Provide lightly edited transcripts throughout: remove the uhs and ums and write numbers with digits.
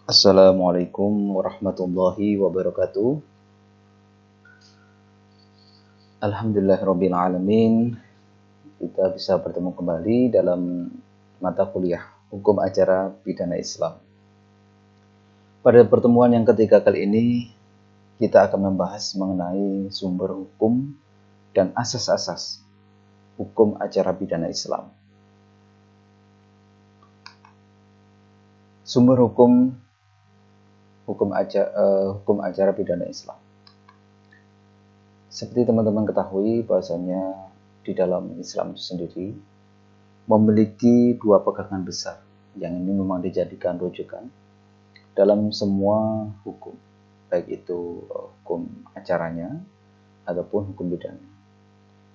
Assalamualaikum warahmatullahi wabarakatuh. Alhamdulillahirabbil alamin. Kita bisa bertemu kembali dalam mata kuliah Hukum Acara Pidana Islam. Pada pertemuan yang ketiga kali ini, kita akan membahas mengenai sumber hukum dan asas-asas hukum acara pidana Islam. Sumber hukum acara pidana Islam. Seperti teman-teman ketahui bahwasanya di dalam Islam itu sendiri memiliki dua pegangan besar yang ini memang dijadikan rujukan dalam semua hukum, baik itu hukum acaranya ataupun hukum pidana.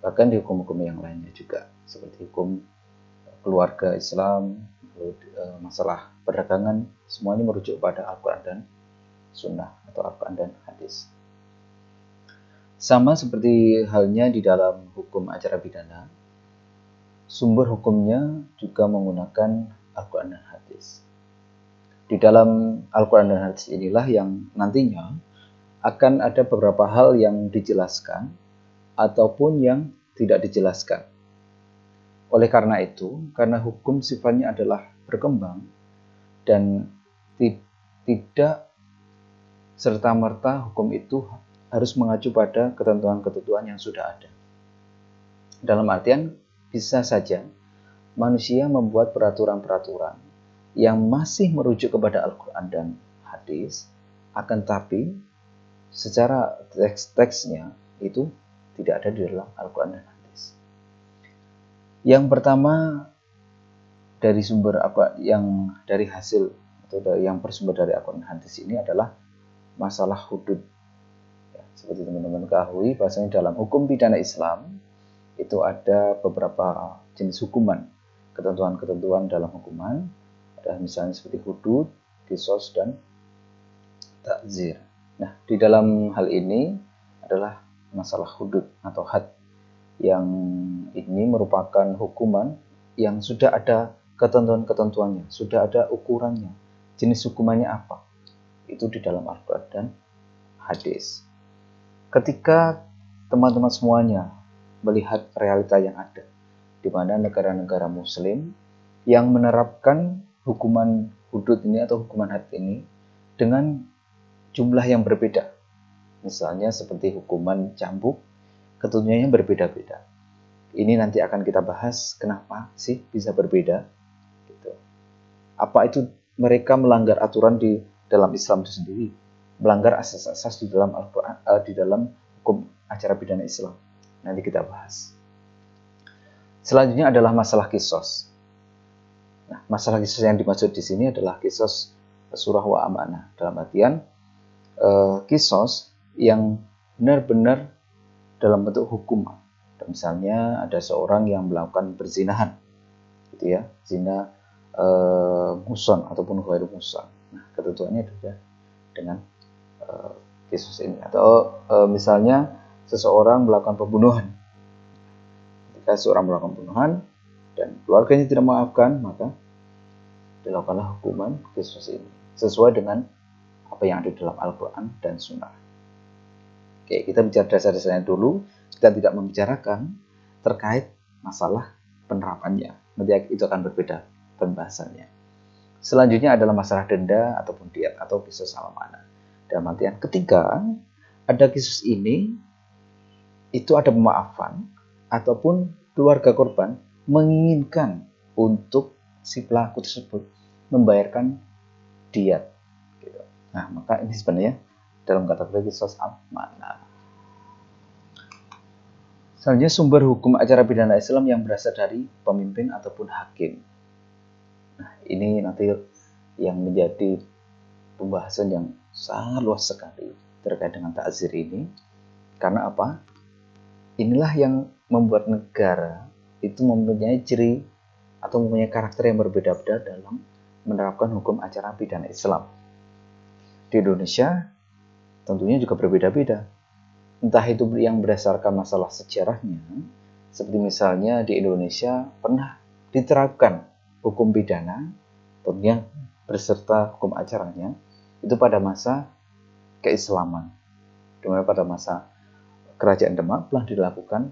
Bahkan di hukum-hukum yang lainnya juga, seperti hukum keluarga Islam, masalah perdagangan, semuanya merujuk pada Al-Quran dan Sunnah atau Al-Quran dan hadis. Sama seperti halnya di dalam hukum acara pidana, sumber hukumnya juga menggunakan Al-Quran dan hadis. Di dalam Al-Quran dan hadis inilah yang nantinya akan ada beberapa hal yang dijelaskan ataupun yang tidak dijelaskan. Oleh karena itu, karena hukum sifatnya adalah berkembang dan tidak serta-merta hukum itu harus mengacu pada ketentuan-ketentuan yang sudah ada. Dalam artian, bisa saja manusia membuat peraturan-peraturan yang masih merujuk kepada Al-Quran dan hadis, akan tapi secara teks-teksnya itu tidak ada di dalam Al-Quran dan hadis. Yang pertama, dari sumber yang dari hasil atau yang bersumber dari Al-Quran dan hadis ini adalah masalah hudud. Seperti teman-teman ketahui, bahwasanya dalam hukum pidana Islam itu ada beberapa jenis hukuman, ketentuan-ketentuan dalam hukuman, ada misalnya seperti hudud, qisas, dan ta'zir. Nah, di dalam hal ini adalah masalah hudud atau had, yang ini merupakan hukuman yang sudah ada ketentuan-ketentuannya, sudah ada ukurannya, jenis hukumannya apa, itu di dalam Al-Quran dan hadis. Ketika teman-teman semuanya melihat realita yang ada, di mana negara-negara muslim yang menerapkan hukuman hudud ini atau hukuman had ini dengan jumlah yang berbeda. Misalnya seperti hukuman cambuk, ketentuannya berbeda-beda. Ini nanti akan kita bahas kenapa sih bisa berbeda. Gitu. Apa itu mereka melanggar aturan di dalam Islam itu sendiri, melanggar asas-asas di dalam Al-Quran, di dalam hukum acara pidana Islam. Nanti kita bahas. Selanjutnya adalah masalah qisas. Nah, masalah qisas yang dimaksud di sini adalah qisas surah wa amanah. Dalam artian qisas yang benar-benar dalam bentuk hukuman. Misalnya ada seorang yang melakukan perzinahan, gitu ya, zina muhsan ataupun ghairu muhsan. Nah, ketentuannya juga dengan qisas ini. Atau misalnya seseorang melakukan pembunuhan. Ketika seorang melakukan pembunuhan dan keluarganya tidak memaafkan, maka dilakukanlah hukuman qisas ini sesuai dengan apa yang ada dalam Al-Quran dan Sunnah. Oke, kita bicara dasar-dasarnya dulu. Kita tidak membicarakan terkait masalah penerapannya. Nanti itu akan berbeda pembahasannya. Selanjutnya adalah masalah denda ataupun diat atau qisas ala mana. Dalam artian ketika ada qisas ini, itu ada pemaafan ataupun keluarga korban menginginkan untuk si pelaku tersebut membayarkan diat. Gitu. Nah, maka ini sebenarnya dalam kategori qisas ala mana. Selanjutnya sumber hukum acara pidana Islam yang berasal dari pemimpin ataupun hakim. Nah, ini nanti yang menjadi pembahasan yang sangat luas sekali terkait dengan ta'zir ini. Karena apa? Inilah yang membuat negara itu mempunyai ciri atau mempunyai karakter yang berbeda-beda dalam menerapkan hukum acara pidana Islam. Di Indonesia tentunya juga berbeda-beda. Entah itu yang berdasarkan masalah sejarahnya, seperti misalnya di Indonesia pernah diterapkan hukum pidana, tentunya beserta hukum acaranya itu pada masa keislaman, dimana pada masa kerajaan Demak telah dilakukan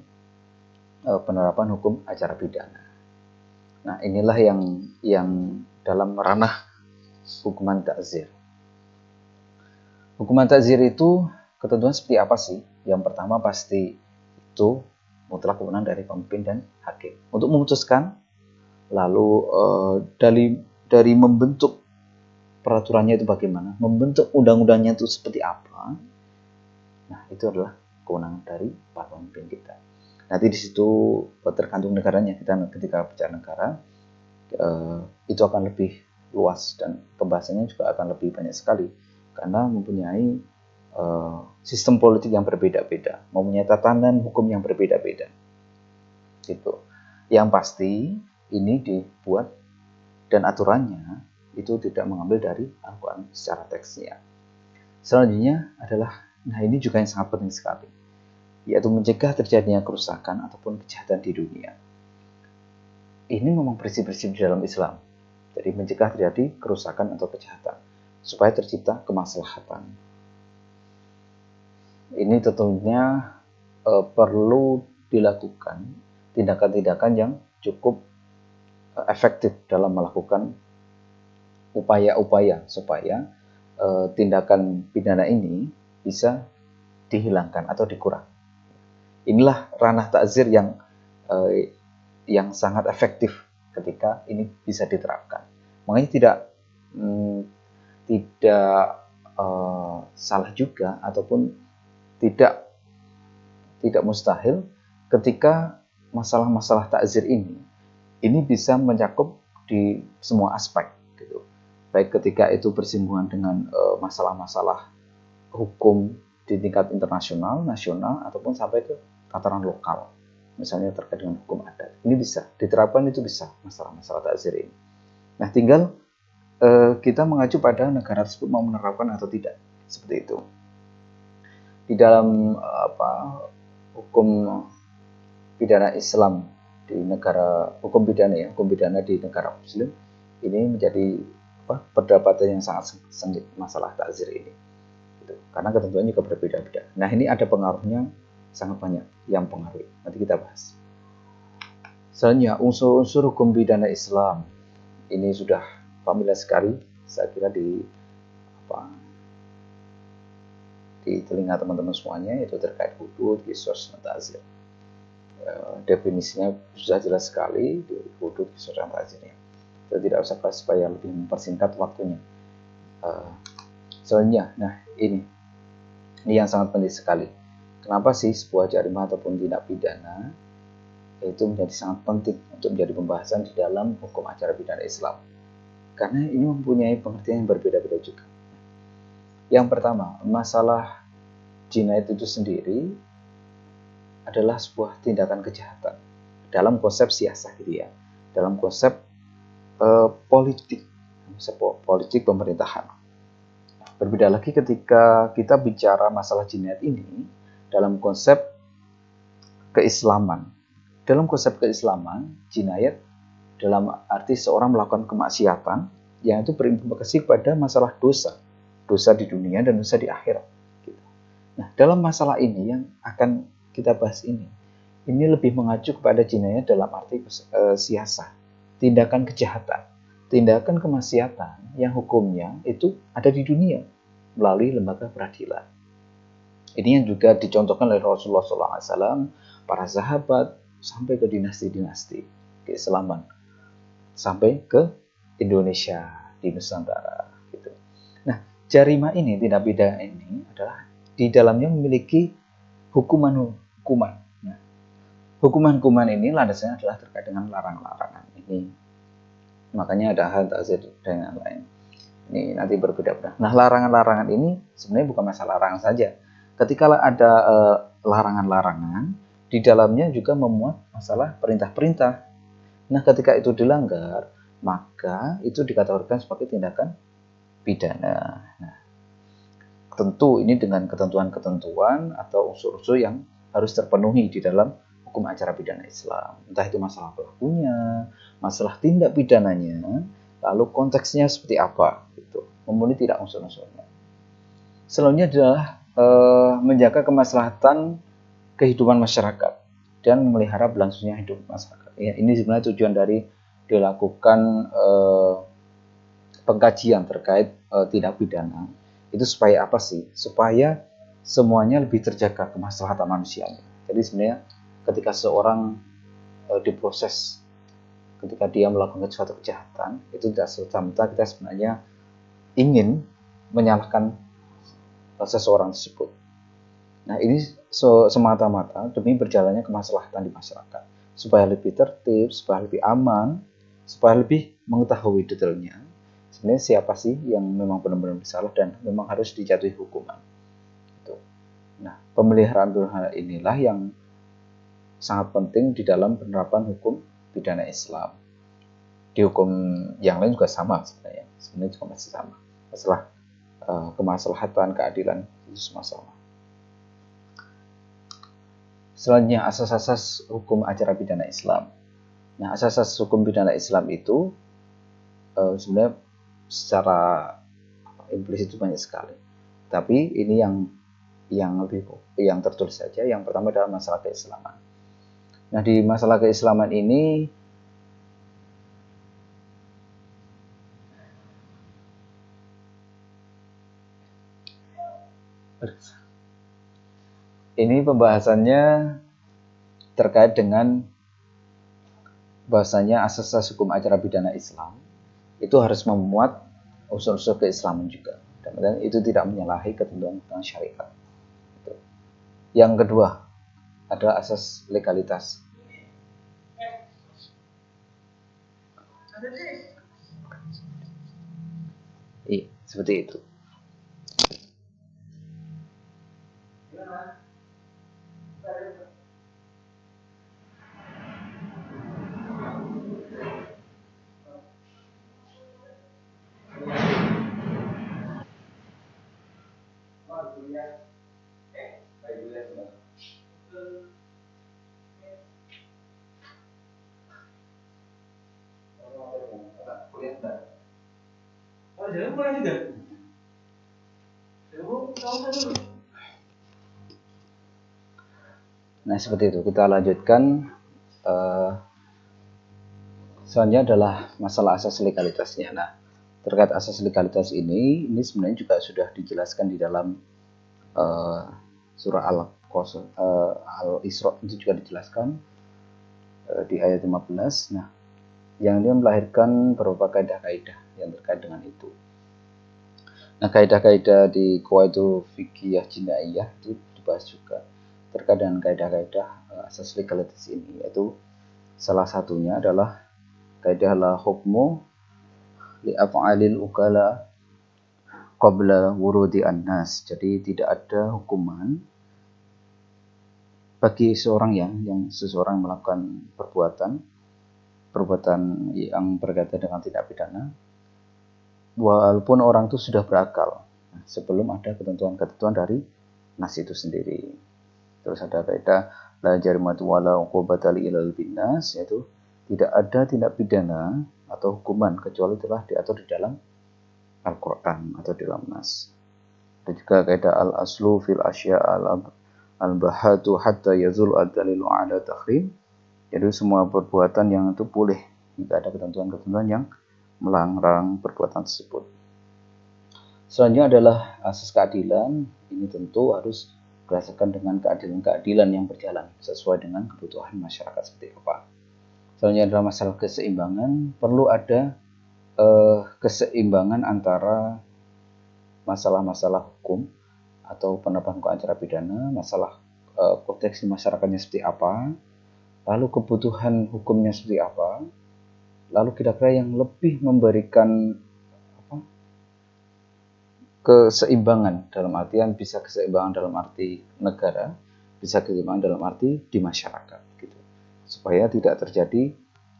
penerapan hukum acara pidana. Nah, inilah yang dalam ranah hukuman ta'zir. Hukuman ta'zir itu ketentuan seperti apa sih? Yang pertama pasti itu mutlak kewenangan dari pemimpin dan hakim untuk memutuskan, lalu dari membentuk peraturannya itu bagaimana, membentuk undang-undangnya itu seperti apa. Nah, itu adalah kewenangan dari para pemimpin kita. Nanti di situ tergantung negaranya. Kita ketika bicara negara itu akan lebih luas dan pembahasannya juga akan lebih banyak sekali karena mempunyai sistem politik yang berbeda-beda, mempunyai tatanan hukum yang berbeda-beda. Gitu. Yang pasti ini dibuat dan aturannya itu tidak mengambil dari Al-Quran secara teksnya. Selanjutnya adalah, nah ini juga yang sangat penting sekali, yaitu mencegah terjadinya kerusakan ataupun kejahatan di dunia. Ini memang prinsip-prinsip di dalam Islam. Jadi mencegah terjadi kerusakan atau kejahatan supaya tercipta kemaslahatan. Ini tentunya perlu dilakukan tindakan-tindakan yang cukup efektif dalam melakukan upaya-upaya supaya tindakan pidana ini bisa dihilangkan atau dikurangi. Inilah ranah ta'zir yang sangat efektif ketika ini bisa diterapkan. Makanya tidak salah juga ataupun tidak mustahil ketika masalah-masalah ta'zir ini bisa mencakup di semua aspek gitu. Baik ketika itu bersinggungan dengan masalah-masalah hukum di tingkat internasional, nasional, ataupun sampai ke tataran lokal. Misalnya terkait dengan hukum adat. Ini bisa diterapkan, itu bisa masalah-masalah ta'zir ini. Nah, tinggal kita mengacu pada negara tersebut mau menerapkan atau tidak. Seperti itu. Di dalam hukum pidana Islam di negara hukum pidana di negara Muslim ini menjadi perdebatan yang sangat sengit masalah ta'zir ini. Gitu. Karena ketentuannya juga berbeda-beda. Nah, ini ada pengaruhnya sangat banyak yang pengaruhi. Nanti kita bahas. Selanjutnya, unsur-unsur hukum pidana Islam ini sudah familiar sekali, saya kira di telinga teman-teman semuanya, itu terkait hudud, qisas, dan ta'zir. Definisinya sudah jelas sekali di hudud, qisas, dan ta'zirnya. Kita tidak usah bahas supaya lebih mempersingkat waktunya. Selanjutnya, nah ini yang sangat penting sekali. Kenapa sih sebuah jarimah ataupun tindak pidana itu menjadi sangat penting untuk menjadi pembahasan di dalam hukum acara pidana Islam? Karena ini mempunyai pengertian yang berbeda-beda juga. Yang pertama, masalah jinayat itu sendiri adalah sebuah tindakan kejahatan dalam konsep siasah gitu ya, dalam konsep politik pemerintahan. Berbeda lagi ketika kita bicara masalah jinayat ini dalam konsep keislaman. Dalam konsep keislaman, jinayat dalam arti seorang melakukan kemaksiatan yang itu berimplikasi pada masalah dosa di dunia dan dosa di akhirat. Nah, dalam masalah ini yang akan kita bahas ini lebih mengacu kepada jinayat dalam arti siasah, tindakan kejahatan, tindakan kemaksiatan yang hukumnya itu ada di dunia melalui lembaga peradilan. Ini yang juga dicontohkan oleh Rasulullah SAW, para sahabat, sampai ke dinasti-dinasti keislaman, sampai ke Indonesia, di Nusantara. Gitu. Nah, jarimah ini, tindak pidana ini adalah di dalamnya memiliki hukuman-hukuman. Nah, hukuman-hukuman ini landasannya adalah terkait dengan larangan-larangan ini. Makanya ada hal ta'zir dan yang lain. Ini nanti berbeda-beda. Nah, larangan-larangan ini sebenarnya bukan masalah larangan saja. Ketika ada larangan-larangan, di dalamnya juga memuat masalah perintah-perintah. Nah, ketika itu dilanggar, maka itu dikategorikan sebagai tindakan pidana. Nah, tentu ini dengan ketentuan-ketentuan atau unsur-unsur yang harus terpenuhi di dalam hukum acara pidana Islam. Entah itu masalah pelakunya, masalah tindak pidananya, lalu konteksnya seperti apa, gitu. Memenuhi tidak unsur-unsurnya. Selanjutnya adalah menjaga kemaslahatan kehidupan masyarakat dan memelihara berlangsungnya hidup masyarakat. Ya, ini sebenarnya tujuan dari dilakukan pengkajian terkait tindak pidana. Itu supaya apa sih? Supaya semuanya lebih terjaga kemaslahatan manusianya. Jadi sebenarnya ketika seorang diproses, ketika dia melakukan suatu kejahatan, itu tidak serta-merta kita sebenarnya ingin menyalahkan seseorang tersebut. Nah, ini semata-mata demi berjalannya kemaslahatan di masyarakat, supaya lebih tertib, supaya lebih aman, supaya lebih mengetahui detailnya sebenarnya siapa sih yang memang benar-benar bersalah dan memang harus dijatuhi hukuman. Nah, pemeliharaan inilah yang sangat penting di dalam penerapan hukum pidana Islam. Di hukum yang lain juga sama sebenarnya juga masih sama. Masalah kemaslahatan, keadilan itu semua sama. Selanjutnya asas-asas hukum acara pidana Islam. Nah, asas-asas hukum pidana Islam itu sebenarnya secara implisit itu banyak sekali. Tapi ini yang tertulis saja. Yang pertama adalah masalah keislaman. Nah, di masalah keislaman ini pembahasannya terkait dengan bahasanya asas-asas hukum acara pidana Islam itu harus memuat unsur-unsur keislaman juga, dan itu tidak menyalahi ketentuan syariat. Yang kedua adalah asas legalitas. Seperti itu. Nah, seperti itu. Kita lanjutkan. Selanjutnya adalah masalah asas legalitasnya. Nah, terkait asas legalitas ini sebenarnya juga sudah dijelaskan di dalam surah Al-Isra, itu juga dijelaskan di ayat 15. Nah, yang dia melahirkan beberapa kaidah-kaidah yang terkait dengan itu. Nah, kaidah-kaidah di Qawaidul Fiqhiyah Jinaiyah itu dibahas juga terkait dengan kaidah-kaidah asas legalitas ini, yaitu salah satunya adalah kaidah la hukmu li af'alil ukala qabla wurudi an-nas. Jadi tidak ada hukuman bagi seseorang yang melakukan perbuatan yang berkaitan dengan tindak pidana, walaupun orang itu sudah berakal sebelum ada ketentuan-ketentuan dari nas itu sendiri. Terus ada kaidah la jarimatu wala uqubata ilal binnas, yaitu tidak ada tindak pidana atau hukuman kecuali telah diatur di dalam Al-Quran atau di dalam nas. Dan juga kaidah al-aslu fil asya al-bahatu hatta yazul ad-dalilu ala tahrim. Jadi semua perbuatan yang itu boleh jika ada ketentuan-ketentuan yang melarang perbuatan tersebut. Selanjutnya adalah asas keadilan. Ini tentu harus berdasarkan dengan keadilan yang berjalan sesuai dengan kebutuhan masyarakat seperti apa. Selanjutnya adalah masalah keseimbangan. Perlu ada keseimbangan antara masalah-masalah hukum atau penerapan hukum acara pidana, masalah konteks masyarakatnya seperti apa, lalu kebutuhan hukumnya seperti apa, lalu kira-kira yang lebih memberikan keseimbangan, dalam artian bisa keseimbangan dalam arti negara, bisa keseimbangan dalam arti di masyarakat, gitu, supaya tidak terjadi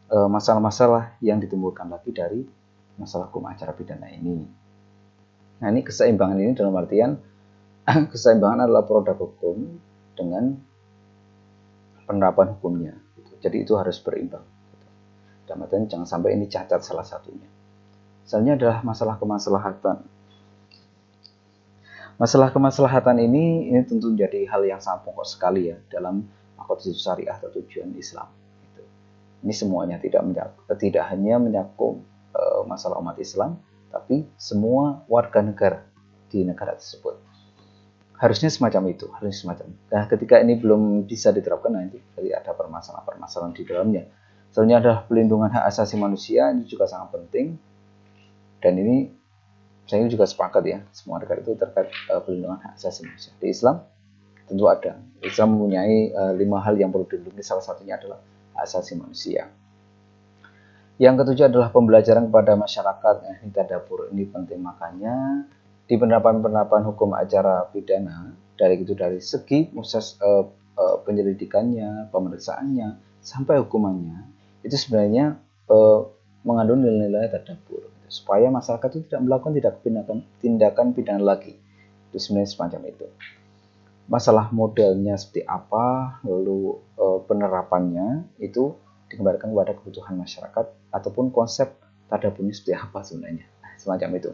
masalah-masalah yang ditimbulkan lagi dari masalah hukum acara pidana ini. Nah, ini keseimbangan ini dalam artian keseimbangan adalah produk hukum dengan penerapan hukumnya, gitu. Jadi itu harus berimbang, gitu. Dalam artian jangan sampai ini cacat salah satunya. Misalnya adalah masalah kemaslahatan. Masalah kemaslahatan ini tentu menjadi hal yang sangat pokok sekali ya dalam konstitusi syariah atau tujuan Islam. Ini semuanya tidak hanya mencakup masalah umat Islam, tapi semua warga negara di negara tersebut. Harusnya semacam itu, Nah, ketika ini belum bisa diterapkan, nanti jadi ada permasalahan di dalamnya. Soalnya adalah pelindungan hak asasi manusia, ini juga sangat penting. Dan ini saya juga sepakat ya, semua negara itu terkait pelindungan hak asasi manusia. Di Islam tentu ada. Islam mempunyai 5 hal yang perlu dilindungi, salah satunya adalah hak asasi manusia. Yang ketujuh adalah pembelajaran kepada masyarakat. Ini tadabbur, ini penting, makanya di penerapan hukum acara pidana dari segi proses penyelidikannya, pemeriksaannya sampai hukumannya itu sebenarnya mengandung nilai-nilai tadabbur supaya masyarakat itu tidak melakukan tindakan pidana lagi. Itu sebenarnya semacam itu. Masalah modelnya seperti apa, lalu penerapannya itu dikembalikan kepada kebutuhan masyarakat ataupun konsep tadabburnya seperti apa sebenarnya. Semacam itu.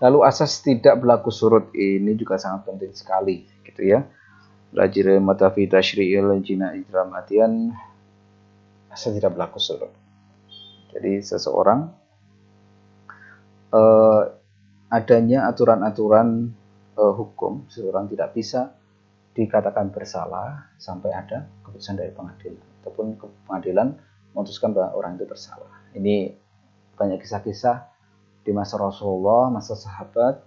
Lalu asas tidak berlaku surut ini juga sangat penting sekali gitu ya. Lajir matafi tasyri'il jina'i dalam artian asas tidak berlaku surut. Jadi seseorang adanya aturan-aturan hukum, seseorang tidak bisa dikatakan bersalah sampai ada keputusan dari pengadilan ataupun pengadilan memutuskan bahwa orang itu bersalah. Ini banyak kisah-kisah di masa Rasulullah, masa sahabat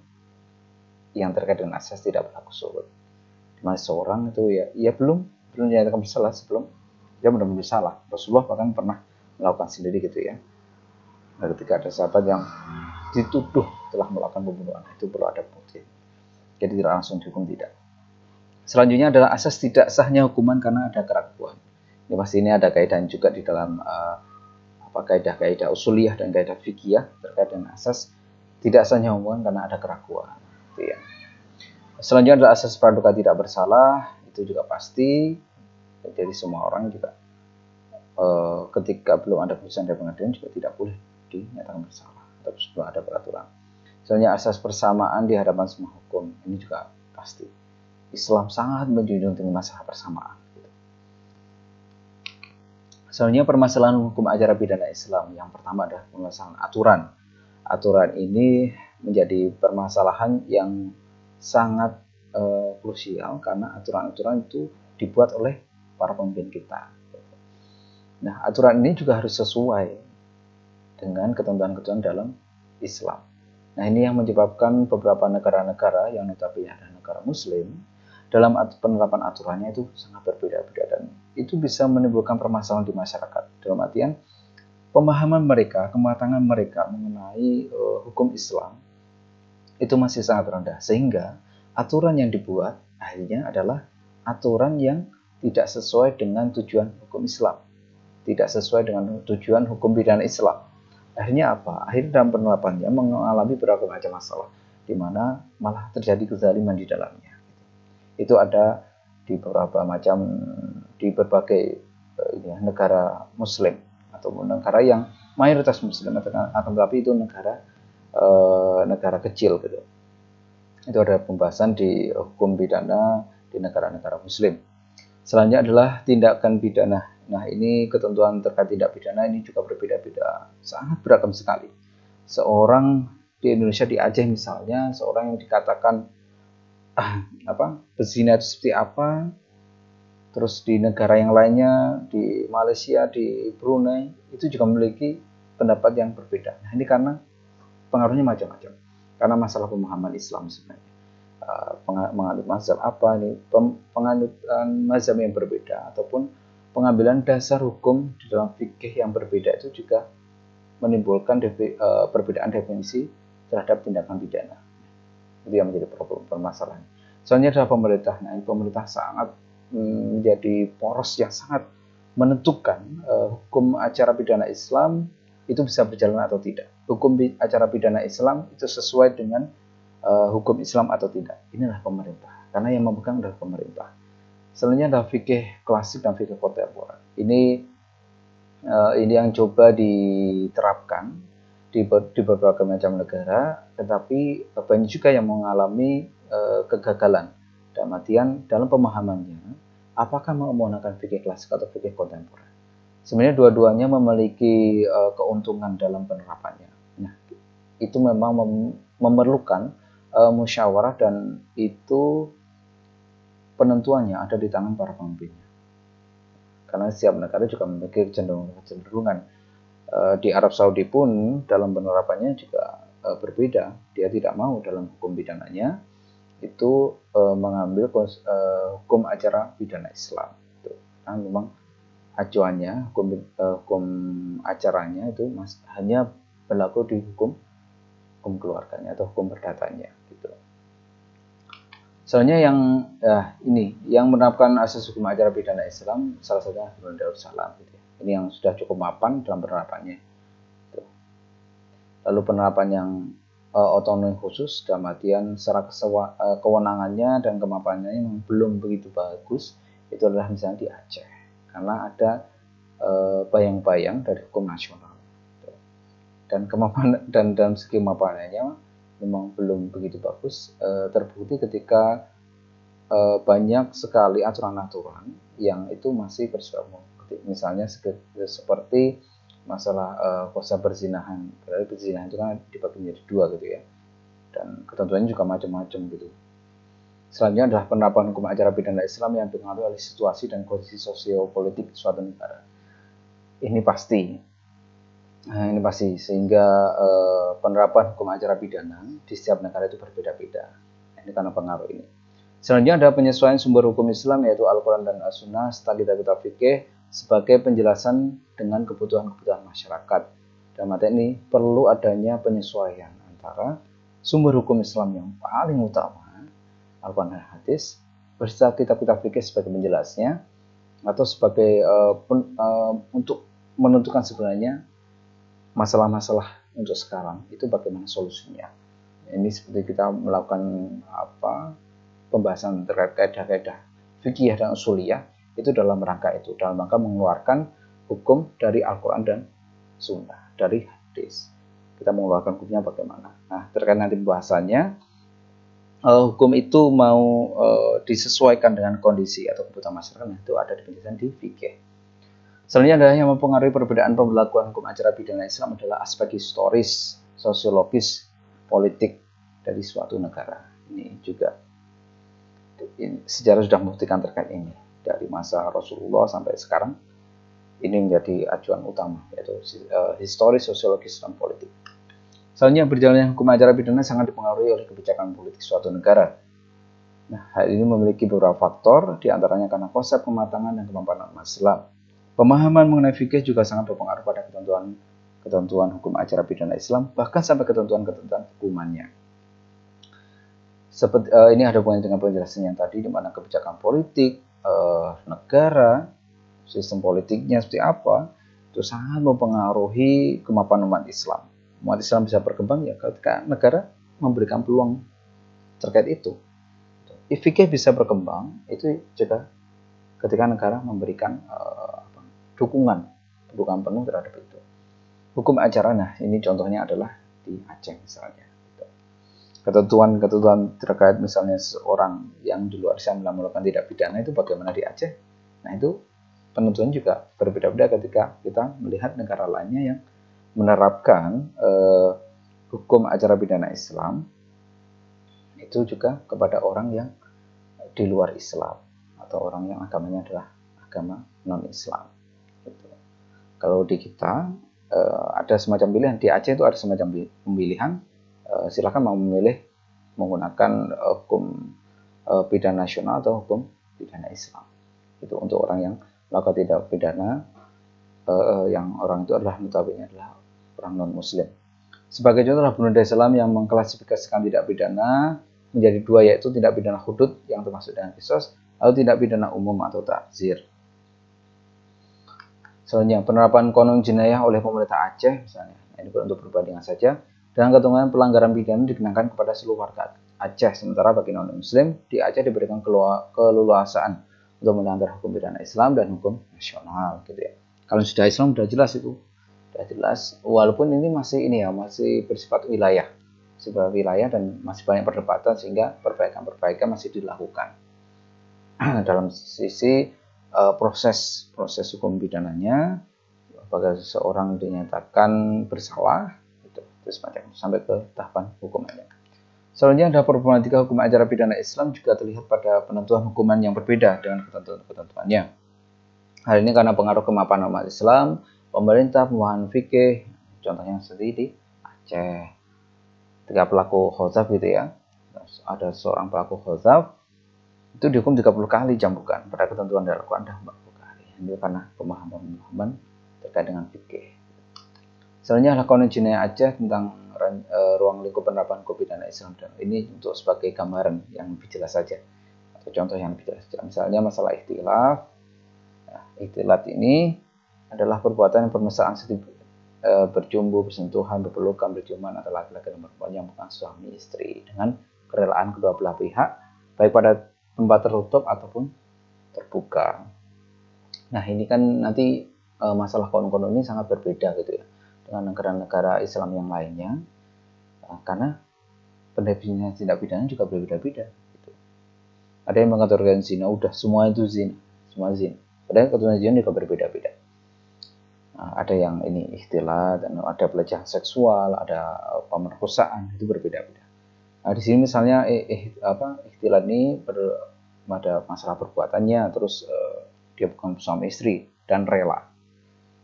yang terkait dengan asas tidak berlaku surut. Di mana seorang itu ya belum dinyatakan bersalah sebelum dia benar-benar bersalah. Rasulullah bahkan pernah melakukan sendiri gitu ya. Nah, ketika ada sahabat yang dituduh telah melakukan pembunuhan, itu perlu ada bukti. Jadi tidak langsung dihukum, tidak. Selanjutnya adalah asas tidak sahnya hukuman karena ada keraguan. Ini pasti ini ada kaidah juga di dalam kaidah usuliyah dan kaidah fikih terkait dengan asas tidak sahnya hukuman karena ada keraguan. Gitu ya. Selanjutnya adalah asas praduga tidak bersalah, itu juga pasti. Jadi semua orang juga ketika belum ada putusan dari pengadilan juga tidak boleh dinyatakan bersalah atau sebelum ada peraturan. Selanjutnya asas persamaan di hadapan semua hukum, ini juga pasti. Islam sangat menjunjung tinggi masalah persamaan. Selanjutnya permasalahan hukum acara pidana Islam. Yang pertama adalah permasalahan aturan. Aturan ini menjadi permasalahan yang sangat krusial karena aturan-aturan itu dibuat oleh para pemimpin kita. Nah, aturan ini juga harus sesuai dengan ketentuan-ketentuan dalam Islam. Nah, ini yang menyebabkan beberapa negara-negara yang notabene adalah negara Muslim dalam penerapan aturannya itu sangat berbeda-beda dan itu bisa menimbulkan permasalahan di masyarakat. Dalam artian pemahaman mereka, kematangan mereka mengenai hukum Islam itu masih sangat rendah sehingga aturan yang dibuat akhirnya adalah aturan yang tidak sesuai dengan tujuan hukum Islam, tidak sesuai dengan tujuan hukum pidana Islam. Akhirnya apa? Akhirnya dalam penerapannya mengalami berbagai macam masalah, di mana malah terjadi kezaliman di dalamnya. Itu ada di berbagai negara Muslim atau negara yang mayoritas Muslim, akan tetapi itu negara kecil gitu. Itu ada pembahasan di hukum pidana di negara-negara Muslim. Selanjutnya adalah tindakan pidana. Nah, ini ketentuan terkait tindak pidana ini juga berbeda-beda, sangat beragam sekali. Seorang di Indonesia, di Aceh misalnya, seorang yang dikatakan berzina itu seperti apa, terus di negara yang lainnya, di Malaysia, di Brunei, itu juga memiliki pendapat yang berbeda. Nah, ini karena pengaruhnya macam-macam, karena masalah pemahaman Islam sebenarnya. Menganut mazhab apa ini, penganutan mazhab yang berbeda ataupun pengambilan dasar hukum di dalam fikih yang berbeda itu juga menimbulkan perbedaan definisi terhadap tindakan pidana. Itu yang menjadi permasalahan. Soalnya adalah pemerintah. Nah, pemerintah sangat menjadi poros yang sangat menentukan hukum acara pidana Islam itu bisa berjalan atau tidak. Hukum acara pidana Islam itu sesuai dengan hukum Islam atau tidak. Inilah pemerintah. Karena yang memegang adalah pemerintah. Selanjutnya adalah fikih klasik dan fikih kontemporer. Ini yang coba diterapkan di beberapa macam negara, tetapi banyak juga yang mengalami kegagalan. Dalam artian dalam pemahamannya, apakah mau menggunakan fikih klasik atau fikih kontemporer. Sebenarnya dua-duanya memiliki keuntungan dalam penerapannya. Nah, itu memang memerlukan musyawarah, dan itu penentuannya ada di tangan para pemimpinnya. Karena setiap negara juga memiliki kecenderungan. Di Arab Saudi pun dalam penerapannya juga berbeda. Dia tidak mau dalam hukum pidananya itu mengambil hukum acara pidana Islam. Karena memang acuannya hukum acaranya itu hanya berlaku di hukum keluarganya atau hukum perdatanya gitu. Soalnya yang menerapkan asas hukum acara pidana Islam salah satunya Brunei Darussalam gitu ya. Ini yang sudah cukup mapan dalam penerapannya. Gitu. Lalu penerapan yang otonomi khusus dalam artian secara kewenangannya dan kemapanannya yang belum begitu bagus itu adalah misalnya di Aceh, karena ada bayang-bayang dari hukum nasional. Gitu. Dan kemapanan dan dalam segi kemapanannya memang belum begitu bagus, terbukti ketika banyak sekali aturan-aturan yang itu masih bersifat umum. Misalnya seperti masalah kosa berzinahan. Berarti berzinahan itu kan dibagi menjadi dua gitu ya. Dan ketentuannya juga macam-macam gitu. Selanjutnya adalah penerapan hukum acara pidana Islam yang dipengaruhi oleh situasi dan kondisi sosiopolitik suatu negara. Ini pasti. Sehingga penerapan hukum acara pidana di setiap negara itu berbeda-beda. Ini karena pengaruh ini. Selanjutnya ada penyesuaian sumber hukum Islam yaitu Al-Quran dan As-Sunnah serta kitab-kitab fikih sebagai penjelasan dengan kebutuhan-kebutuhan masyarakat. Dalam arti ini perlu adanya penyesuaian antara sumber hukum Islam yang paling utama, Al-Quran dan Hadis, beserta kitab-kitab fikih sebagai penjelasnya, atau sebagai untuk menentukan sebenarnya masalah-masalah untuk sekarang itu bagaimana solusinya. Ini seperti kita melakukan pembahasan terkait kaidah-kaidah fikih dan usuliyah itu dalam rangka mengeluarkan hukum dari Al-Quran dan Sunnah, dari hadis. Kita mengeluarkan hukumnya bagaimana. Nah, terkait nanti pembahasannya, hukum itu mau disesuaikan dengan kondisi atau kebutuhan masyarakat, itu ada di penjelasan di fikih. Selanjutnya adalah yang mempengaruhi perbedaan pemberlakuan hukum acara pidana Islam adalah aspek historis, sosiologis, politik dari suatu negara. Ini juga sejarah sudah membuktikan terkait ini. Dari masa Rasulullah sampai sekarang, ini menjadi acuan utama, yaitu historis, sosiologis, dan politik. Selanjutnya, berjalannya hukum acara pidana sangat dipengaruhi oleh kebijakan politik suatu negara. Nah, hal ini memiliki beberapa faktor, diantaranya karena konsep kematangan dan kemapanan umat Islam. Pemahaman mengenai fikih juga sangat berpengaruh pada ketentuan hukum acara pidana Islam, bahkan sampai ketentuan-ketentuan hukumannya. Seperti ini ada hubungannya dengan penjelasan yang tadi, di mana kebijakan politik negara, sistem politiknya seperti apa, itu sangat mempengaruhi kemapanan umat Islam. Umat Islam bisa berkembang ya ketika negara memberikan peluang terkait itu. Fikih bisa berkembang itu juga ketika negara memberikan dukungan penuh terhadap itu. Hukum acara, nah ini contohnya adalah di Aceh misalnya. Ketentuan terkait misalnya seorang yang di luar sana melakukan tindak pidana itu bagaimana di Aceh. Nah itu penentuan juga berbeda-beda ketika kita melihat negara lainnya yang menerapkan hukum acara pidana Islam itu juga kepada orang yang di luar Islam atau orang yang agamanya adalah agama non-Islam. Gitu. Kalau di kita ada semacam pilihan, di Aceh itu ada semacam pemilihan, silakan mau memilih menggunakan hukum pidana nasional atau hukum pidana Islam. Itu untuk orang yang melakukan tindak pidana yang orang itu adalah notabene adalah orang non-Muslim. Sebagai contoh, Brunei Darussalam yang mengklasifikasikan tindak pidana menjadi dua, yaitu tindak pidana hudud yang termasuk dengan qisas, lalu tindak pidana umum atau ta'zir. Selanjutnya, penerapan konon jinayah oleh pemerintah Aceh misalnya, ini untuk perbandingan saja, dengan ketentuan pelanggaran pidana dikenakan kepada seluruh warga Aceh, sementara bagi non-Muslim di Aceh diberikan keleluasaan untuk melanggar hukum pidana Islam dan hukum nasional, gitu ya. Kalau sudah Islam sudah jelas itu, Sudah jelas, walaupun ini masih masih bersifat wilayah, dan masih banyak perdebatan sehingga perbaikan masih dilakukan. Dalam sisi proses hukum pidananya, apabila seseorang dinyatakan bersalah, terus sampai ke tahapan hukumannya. Selanjutnya ada problematika hukum acara pidana Islam juga terlihat pada penentuan hukuman yang berbeda dengan ketentuan-ketentuannya. Hal ini karena pengaruh kemapanan umat Islam, pemerintah, pemahaman fikih, contohnya seperti di Aceh. Ketika pelaku khozaf gitu ya, ada seorang pelaku khozaf, itu dihukum 30 kali jambukan pada ketentuan dari Al-Quran 40 kali. Ini karena pemahaman terkait dengan fikih. Selanjutnya adalah Qonun Jinayah Aceh tentang ruang lingkup penerapan hukum pidana Islam. Ini untuk sebagai gambaran yang lebih jelas saja, atau contoh yang lebih jelas. Misalnya masalah ikhtilaf. Ikhtilat ini adalah perbuatan yang permesraan berjumbu, bersentuhan, berpelukan, berciuman antara laki-laki dan perempuan yang bukan suami istri dengan kerelaan kedua belah pihak, baik pada tempat tertutup ataupun terbuka. Nah, ini kan nanti masalah konun-konun ini sangat berbeda gitu ya dengan negara-negara Islam yang lainnya, karena pendefinisian tindak pidana juga berbeda-beda. Gitu. Ada yang mengatakan zina, udah semua itu zina, semua zina. Padahal ketentuan zina juga berbeda-beda. Ada yang ini ikhtilat, dan ada pelecehan seksual, ada pemerkosaan, itu berbeda-beda. Nah, di sini misalnya ikhtilat ini ada masalah perbuatannya, terus dia bukan suami istri dan rela,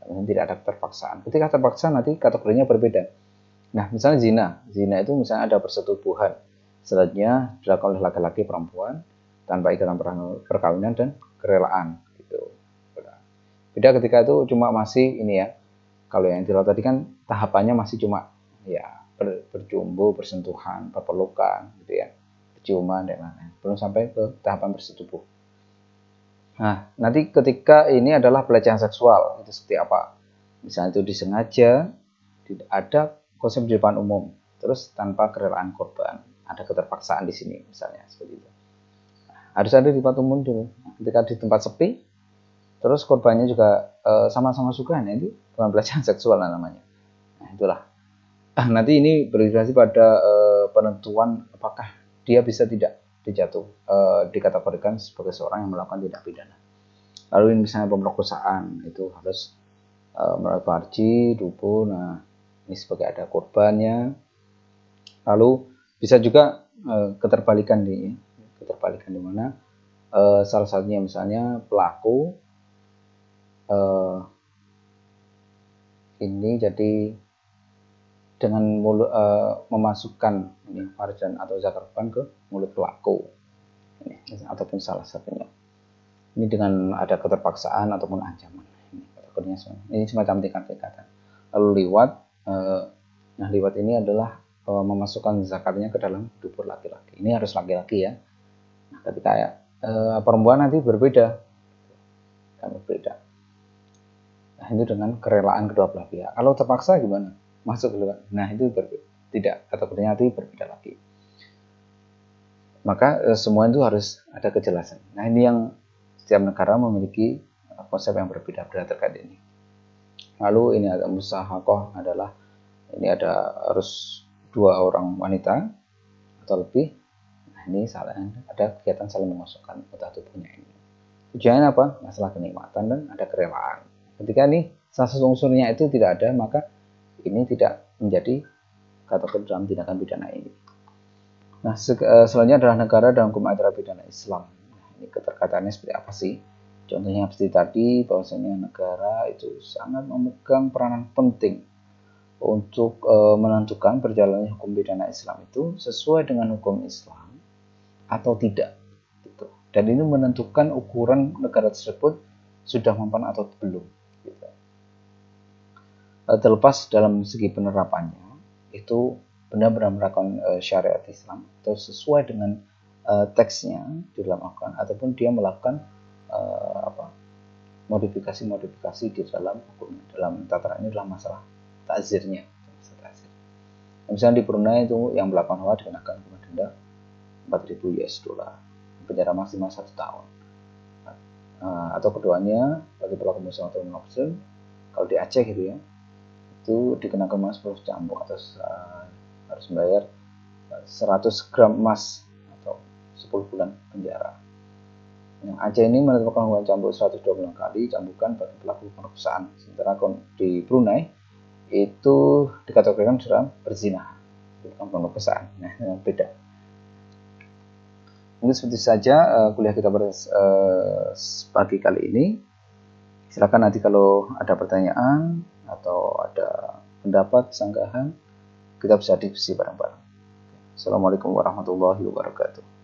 dan tidak ada keterpaksaan. Ketika terpaksa nanti kategorinya berbeda. Nah, misalnya zina itu misalnya ada persetubuhan, selanjutnya dilakukan oleh laki-laki perempuan tanpa ikatan perkawinan dan kerelaan. Beda ketika itu cuma masih kalau yang ikhtilat tadi kan tahapannya masih cuma berjumbu, bersentuhan, berpelukan gitu ya, berciuman dan lain-lain, belum sampai ke tahapan bersetubuh. Nah, nanti ketika ini adalah pelecehan seksual, itu seperti apa? Misalnya itu disengaja, ada konsep di depan umum, terus tanpa kerelaan korban, ada keterpaksaan di sini misalnya seperti itu. Harus ada di tempat umum dulu. Ketika di tempat sepi, terus korbannya juga sama-sama suka, nah itu bukan pelecehan seksual namanya. Nah, itulah. Nanti ini berorientasi pada penentuan apakah dia bisa tidak dikategorikan sebagai seorang yang melakukan tindak pidana. Lalu ini misalnya pemerkosaan, itu harus melalui farji, dubur. Nah, ini sebagai ada korbannya. Lalu bisa juga keterbalikan di mana salah satunya misalnya pelaku ini jadi dengan mulut memasukkan farjan atau zakar korban ke mulut pelaku, ini, ataupun salah satunya ini dengan ada keterpaksaan ataupun ancaman. Ini kategorinya ini semacam tingkat-tingkatan. Lalu liwat, nah liwat ini adalah memasukkan zakatnya ke dalam dubur laki-laki. Ini harus laki-laki ya. Nah, ketika perempuan nanti berbeda. Nah, itu dengan kerelaan kedua belah pihak. Kalau terpaksa gimana? Masuk dulu. Nah, itu tidak, kategorinya nanti berbeda lagi. Maka semua itu harus ada kejelasan. Nah, ini yang setiap negara memiliki konsep yang berbeda-beda terkait ini. Lalu ini ada musahakoh, adalah ini harus 2 orang wanita atau lebih. Nah, ini ada kegiatan saling mengosongkan anggota tubuhnya ini. Tujuannya apa? Masalah kenikmatan dan ada kerelaan. Ketika nih salah satu unsurnya itu tidak ada, maka ini tidak menjadi kategori dalam tindakan pidana ini. Nah, selanjutnya adalah negara dalam hukum acara pidana Islam. Nah, ini keterkaitannya seperti apa sih? Contohnya seperti tadi, bahwasanya negara itu sangat memegang peranan penting untuk menentukan perjalanan hukum pidana Islam itu sesuai dengan hukum Islam atau tidak. Gitu. Dan ini menentukan ukuran negara tersebut sudah mempan atau belum. Gitu. Terlepas dalam segi penerapannya, itu benar-benar melakukan syariat Islam atau sesuai dengan teksnya di dalam Al-Quran, ataupun dia melakukan modifikasi di dalam hukum, dalam tataran ini adalah masalah takzirnya. Misalnya di Brunei itu yang melakukan hawa dikenakan hukuman denda 4.000 US dollar, penjara maksimal 1 tahun. Atau keduanya bagi pelaku musuh atau nafsun, kalau di Aceh gitu ya, itu dikenakan emas 10 cambuk atau harus membayar 100 gram emas atau 10 bulan penjara. Yang Aceh ini menetapkan hukuman cambuk 120 kali cambukan bagi pelaku pemerkosaan. Sementara di Brunei itu dikategorikan dalam perzinahan, bukan pemerkosaan. Nah, beda. Mungkin seperti saja kuliah kita pada pagi kali ini. Silakan nanti kalau ada pertanyaan atau ada pendapat, sanggahan, kita bisa diskusi bareng-bareng. Assalamualaikum warahmatullahi wabarakatuh.